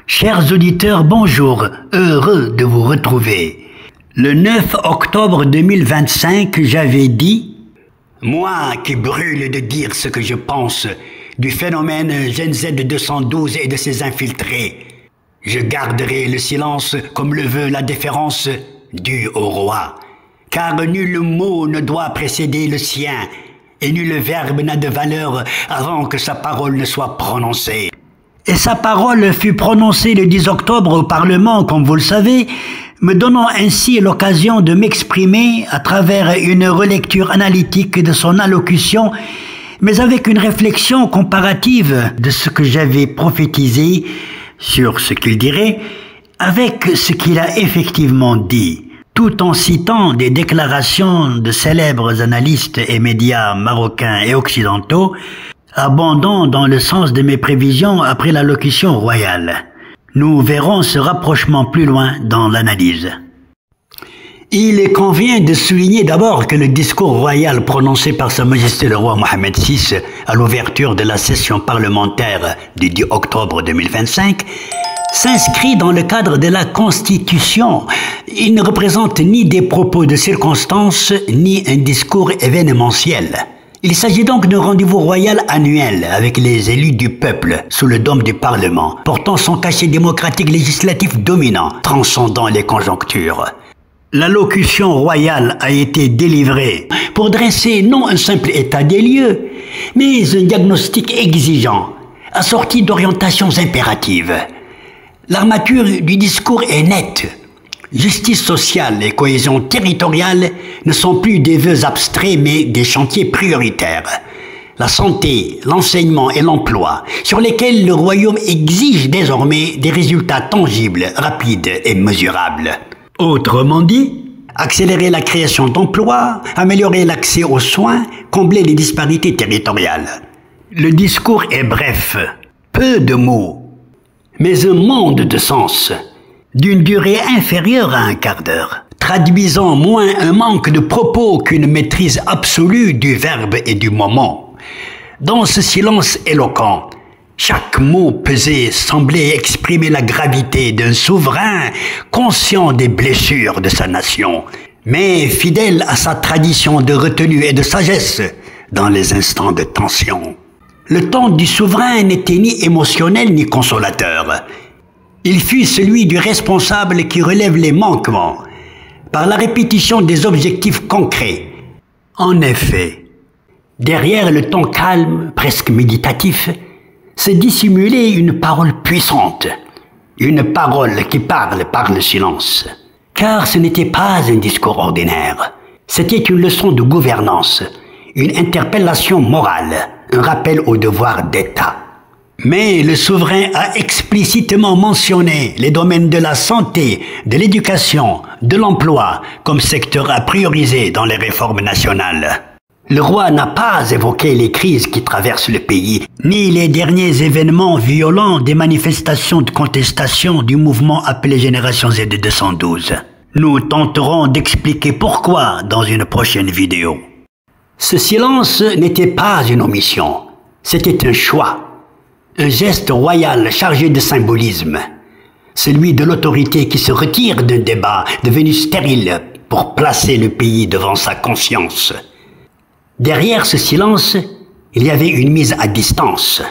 Chers auditeurs, bonjour, heureux de vous retrouver. Le 9 octobre 2025, j'avais dit « Moi qui brûle de dire ce que je pense du phénomène Gen Z 212 et de ses infiltrés, je garderai le silence comme le veut la déférence due au roi, car nul mot ne doit précéder le sien, et nul verbe n'a de valeur avant que sa parole ne soit prononcée. » Et sa parole fut prononcée le 10 octobre au Parlement, comme vous le savez, me donnant ainsi l'occasion de m'exprimer à travers une relecture analytique de son allocution, mais avec une réflexion comparative de ce que j'avais prophétisé sur ce qu'il dirait, avec ce qu'il a effectivement dit, tout en citant des déclarations de célèbres analystes et médias marocains et occidentaux, abondant dans le sens de mes prévisions après l'allocution royale. Nous verrons ce rapprochement plus loin dans l'analyse. Il convient de souligner d'abord que le discours royal prononcé par Sa Majesté le roi Mohammed VI à l'ouverture de la session parlementaire du 10 octobre 2025 s'inscrit dans le cadre de la Constitution. Il ne représente ni des propos de circonstance, ni un discours événementiel. Il s'agit donc d'un rendez-vous royal annuel avec les élus du peuple sous le dôme du Parlement, portant son cachet démocratique législatif dominant, transcendant les conjonctures. L'allocution royale a été délivrée pour dresser non un simple état des lieux, mais un diagnostic exigeant, assorti d'orientations impératives. L'armature du discours est nette. Justice sociale et cohésion territoriale ne sont plus des vœux abstraits mais des chantiers prioritaires. La santé, l'enseignement et l'emploi, sur lesquels le royaume exige désormais des résultats tangibles, rapides et mesurables. Autrement dit, accélérer la création d'emplois, améliorer l'accès aux soins, combler les disparités territoriales. Le discours est bref, peu de mots, mais un monde de sens, d'une durée inférieure à un quart d'heure, traduisant moins un manque de propos qu'une maîtrise absolue du verbe et du moment. Dans ce silence éloquent, chaque mot pesé semblait exprimer la gravité d'un souverain conscient des blessures de sa nation, mais fidèle à sa tradition de retenue et de sagesse dans les instants de tension. Le ton du souverain n'était ni émotionnel ni consolateur. Il fut celui du responsable qui relève les manquements par la répétition des objectifs concrets. En effet, derrière le ton calme, presque méditatif, se dissimulait une parole puissante, une parole qui parle par le silence. Car ce n'était pas un discours ordinaire, c'était une leçon de gouvernance, une interpellation morale, un rappel au devoir d'État. Mais le souverain a explicitement mentionné les domaines de la santé, de l'éducation, de l'emploi comme secteurs à prioriser dans les réformes nationales. Le roi n'a pas évoqué les crises qui traversent le pays, ni les derniers événements violents des manifestations de contestation du mouvement appelé Génération Z 212. Nous tenterons d'expliquer pourquoi dans une prochaine vidéo. Ce silence n'était pas une omission, c'était un choix. Un geste royal chargé de symbolisme, celui de l'autorité qui se retire d'un débat devenu stérile pour placer le pays devant sa conscience. Derrière ce silence, il y avait une mise à distance.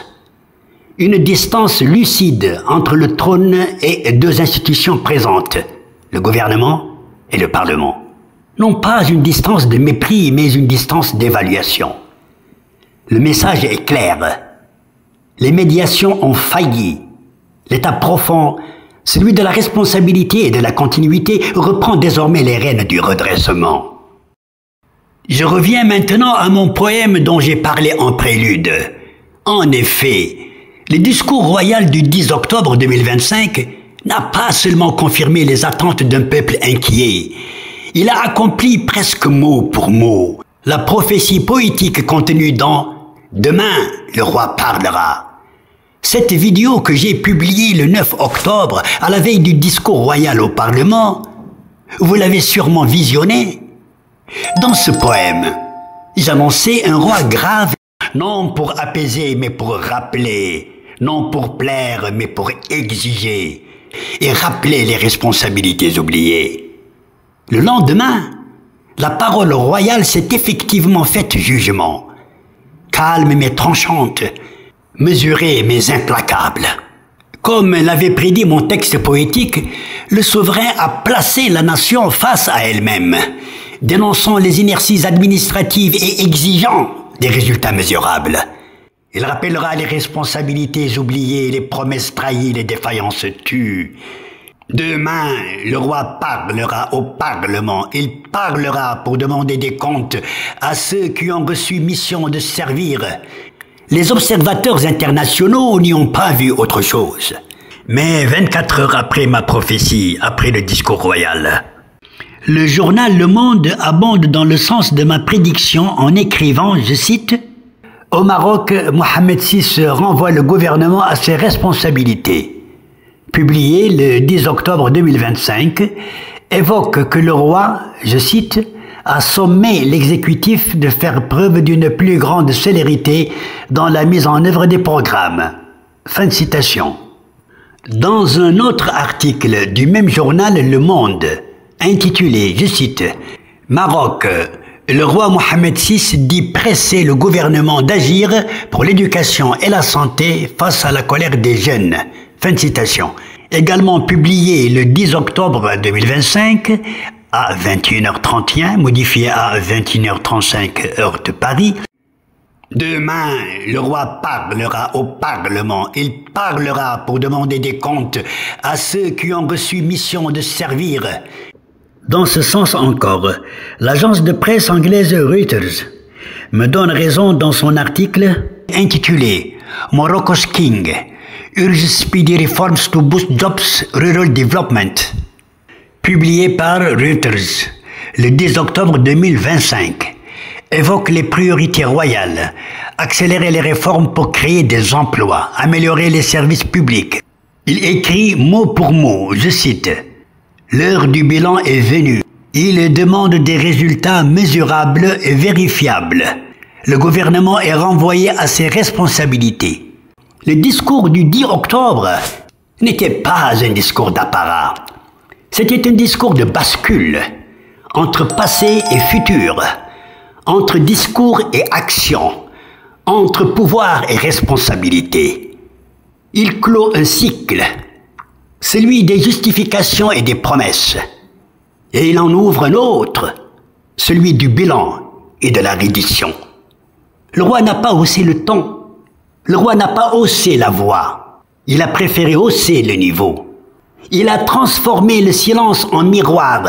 Une distance lucide entre le trône et deux institutions présentes, le gouvernement et le Parlement. Non pas une distance de mépris, mais une distance d'évaluation. Le message est clair. Les médiations ont failli. L'État profond, celui de la responsabilité et de la continuité, reprend désormais les rênes du redressement. Je reviens maintenant à mon poème dont j'ai parlé en prélude. En effet, le discours royal du 10 octobre 2025 n'a pas seulement confirmé les attentes d'un peuple inquiet, il a accompli presque mot pour mot la prophétie poétique contenue dans « Demain, le roi parlera ». Cette vidéo que j'ai publiée le 9 octobre à la veille du discours royal au Parlement, vous l'avez sûrement visionnée. Dans ce poème, j'annonçais un roi grave, non pour apaiser mais pour rappeler non pour plaire, mais pour exiger et rappeler les responsabilités oubliées. Le lendemain, la parole royale s'est effectivement faite jugement, calme mais tranchante, mesurée mais implacable. Comme l'avait prédit mon texte poétique, le souverain a placé la nation face à elle-même, dénonçant les inerties administratives et exigeant des résultats mesurables. Il rappellera les responsabilités oubliées, les promesses trahies, les défaillances tues. Demain, le roi parlera au Parlement. Il parlera pour demander des comptes à ceux qui ont reçu mission de servir. Les observateurs internationaux n'y ont pas vu autre chose. Mais 24 heures après ma prophétie, après le discours royal, le journal Le Monde abonde dans le sens de ma prédiction en écrivant, je cite, « Au Maroc, Mohamed VI renvoie le gouvernement à ses responsabilités. » Publié le 10 octobre 2025, évoque que le roi, je cite, a sommé l'exécutif de faire preuve d'une plus grande célérité dans la mise en œuvre des programmes. Fin de citation. Dans un autre article du même journal Le Monde, intitulé, je cite, « Maroc, le roi Mohamed VI dit presser le gouvernement d'agir pour l'éducation et la santé face à la colère des jeunes. » Fin de citation. Également publié le 10 octobre 2025 à 21h31, modifié à 21h35 heure de Paris. Demain, le roi parlera au Parlement. Il parlera pour demander des comptes à ceux qui ont reçu mission de servir. Dans ce sens encore, l'agence de presse anglaise Reuters me donne raison dans son article intitulé « Morocco's King » urge speedy reforms to boost jobs rural development, publié par Reuters le 10 octobre 2025, évoque les priorités royales, accélérer les réformes pour créer des emplois, améliorer les services publics. Il écrit mot pour mot, je cite, « L'heure du bilan est venue. Il demande des résultats mesurables et vérifiables. Le gouvernement est renvoyé à ses responsabilités. » Le discours du 10 octobre n'était pas un discours d'apparat. C'était un discours de bascule entre passé et futur, entre discours et action, entre pouvoir et responsabilité. Il clôt un cycle, celui des justifications et des promesses. Et il en ouvre un autre, celui du bilan et de la reddition. Le roi n'a pas haussé le ton. Le roi n'a pas haussé la voix, il a préféré hausser le niveau. Il a transformé le silence en miroir,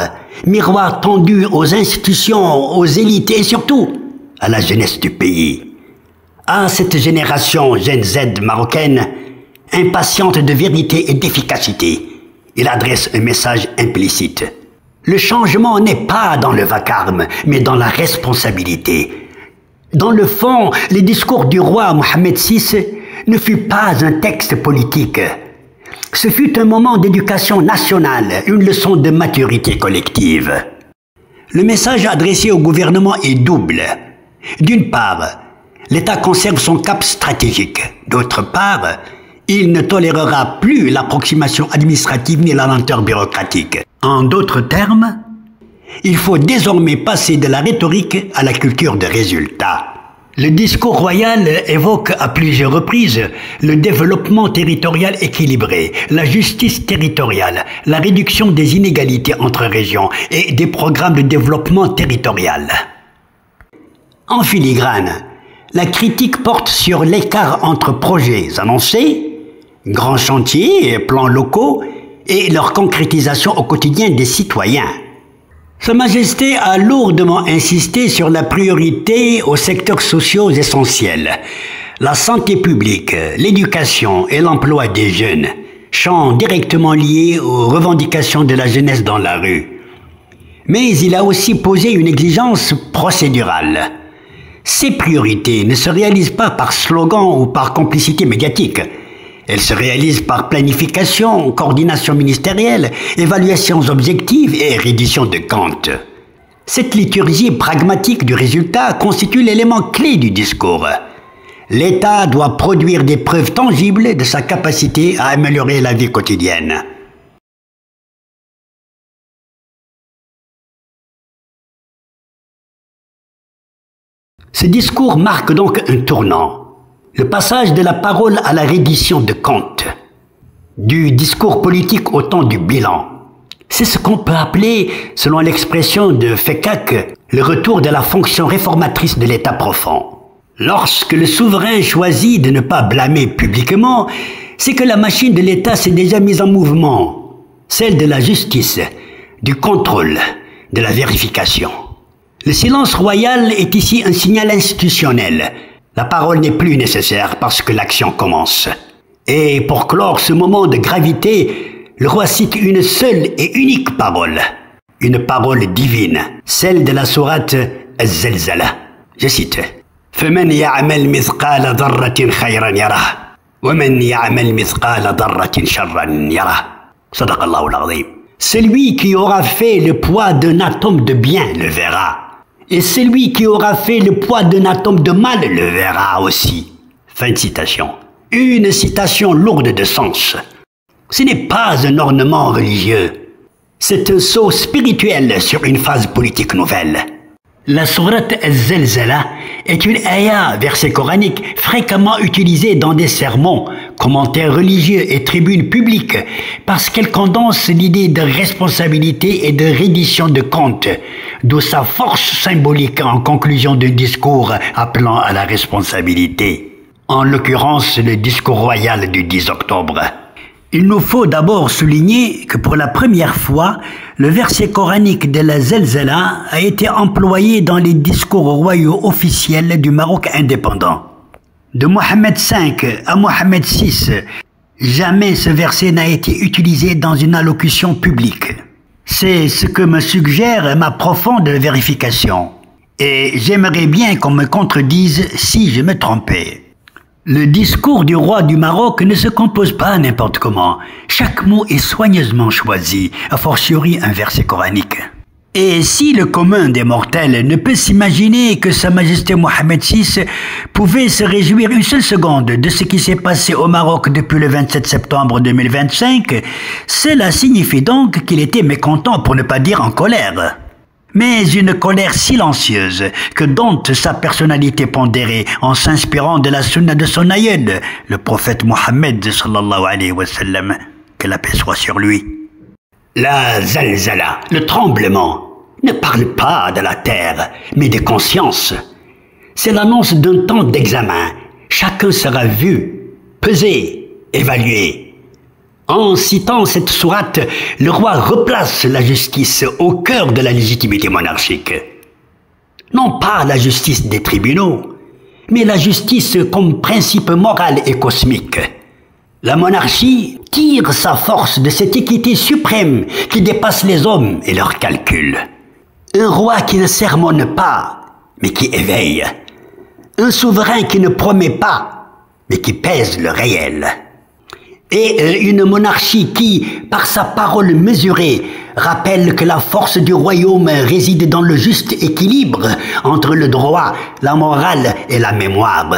miroir tendu aux institutions, aux élites et surtout à la jeunesse du pays. À cette génération Gen Z marocaine, impatiente de vérité et d'efficacité, il adresse un message implicite. Le changement n'est pas dans le vacarme, mais dans la responsabilité. Dans le fond, le discours du roi Mohamed VI ne fut pas un texte politique. Ce fut un moment d'éducation nationale, une leçon de maturité collective. Le message adressé au gouvernement est double. D'une part, l'État conserve son cap stratégique. D'autre part, il ne tolérera plus l'approximation administrative ni la lenteur bureaucratique. En d'autres termes, il faut désormais passer de la rhétorique à la culture de résultats. Le discours royal évoque à plusieurs reprises le développement territorial équilibré, la justice territoriale, la réduction des inégalités entre régions et des programmes de développement territorial. En filigrane, la critique porte sur l'écart entre projets annoncés, grands chantiers et plans locaux et leur concrétisation au quotidien des citoyens. Sa Majesté a lourdement insisté sur la priorité aux secteurs sociaux essentiels, la santé publique, l'éducation et l'emploi des jeunes, champs directement liés aux revendications de la jeunesse dans la rue. Mais il a aussi posé une exigence procédurale. Ces priorités ne se réalisent pas par slogan ou par complicité médiatique. Elles se réalisent par planification, coordination ministérielle, évaluations objectives et reddition de comptes. Cette liturgie pragmatique du résultat constitue l'élément clé du discours. l'État doit produire des preuves tangibles de sa capacité à améliorer la vie quotidienne. Ce discours marque donc un tournant, le passage de la parole à la reddition de comptes, du discours politique au temps du bilan. C'est ce qu'on peut appeler, selon l'expression de Fécac, le retour de la fonction réformatrice de l'État profond. Lorsque le souverain choisit de ne pas blâmer publiquement, c'est que la machine de l'État s'est déjà mise en mouvement, celle de la justice, du contrôle, de la vérification. Le silence royal est ici un signal institutionnel. La parole n'est plus nécessaire parce que l'action commence. Et pour clore ce moment de gravité, le roi cite une seule et unique parole, une parole divine, celle de la sourate Az-Zalzala. Je cite: فَمَنْ يَعْمَلْ مِثْقَالَ ذَرَّةٍ خَيْرًا يَرَهُ وَمَنْ يَعْمَلْ مِثْقَالَ ذَرَّةٍ شَرًّا يَرَهُ. صدق الله العظيم. Celui qui aura fait le poids d'un atome de bien le verra. Et celui qui aura fait le poids d'un atome de mal le verra aussi. Fin de citation. Une citation lourde de sens. Ce n'est pas un ornement religieux. C'est un saut spirituel sur une phase politique nouvelle. La sourate Az-Zalzala est une ayah, verset coranique, fréquemment utilisée dans des sermons, commentaires religieux et tribunes publiques, parce qu'elle condense l'idée de responsabilité et de reddition de comptes, d'où sa force symbolique en conclusion d'un discours appelant à la responsabilité. En l'occurrence, le discours royal du 10 octobre. Il nous faut d'abord souligner que pour la première fois, le verset coranique de la Zalzala a été employé dans les discours royaux officiels du Maroc indépendant. De Mohammed V à Mohammed VI, jamais ce verset n'a été utilisé dans une allocution publique. C'est ce que me suggère ma profonde vérification. Et j'aimerais bien qu'on me contredise si je me trompais. Le discours du roi du Maroc ne se compose pas n'importe comment. Chaque mot est soigneusement choisi, a fortiori un verset coranique. Et si le commun des mortels ne peut s'imaginer que Sa Majesté Mohammed VI pouvait se réjouir une seule seconde de ce qui s'est passé au Maroc depuis le 27 septembre 2025, cela signifie donc qu'il était mécontent, pour ne pas dire en colère. Mais une colère silencieuse que dompte sa personnalité pondérée en s'inspirant de la sunna de son aïeul, le prophète Mohammed sallallahu alayhi wa sallam, que la paix soit sur lui. La Zalzala, le tremblement, ne parle pas de la terre, mais des consciences. C'est l'annonce d'un temps d'examen. Chacun sera vu, pesé, évalué. En citant cette sourate, le roi replace la justice au cœur de la légitimité monarchique. Non pas la justice des tribunaux, mais la justice comme principe moral et cosmique. La monarchie tire sa force de cette équité suprême qui dépasse les hommes et leurs calculs. Un roi qui ne sermonne pas, mais qui éveille. Un souverain qui ne promet pas, mais qui pèse le réel. Et une monarchie qui, par sa parole mesurée, rappelle que la force du royaume réside dans le juste équilibre entre le droit, la morale et la mémoire.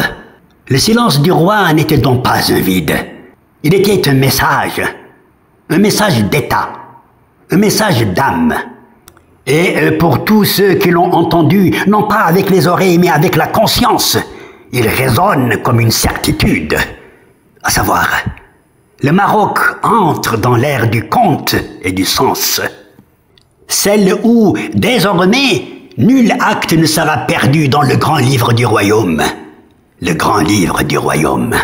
Le silence du roi n'était donc pas un vide. Il était un message d'État, un message d'âme. Et pour tous ceux qui l'ont entendu, non pas avec les oreilles mais avec la conscience, il résonne comme une certitude, à savoir... Le Maroc entre dans l'ère du conte et du sens. Celle où, désormais, nul acte ne sera perdu dans le grand livre du royaume. Le grand livre du royaume.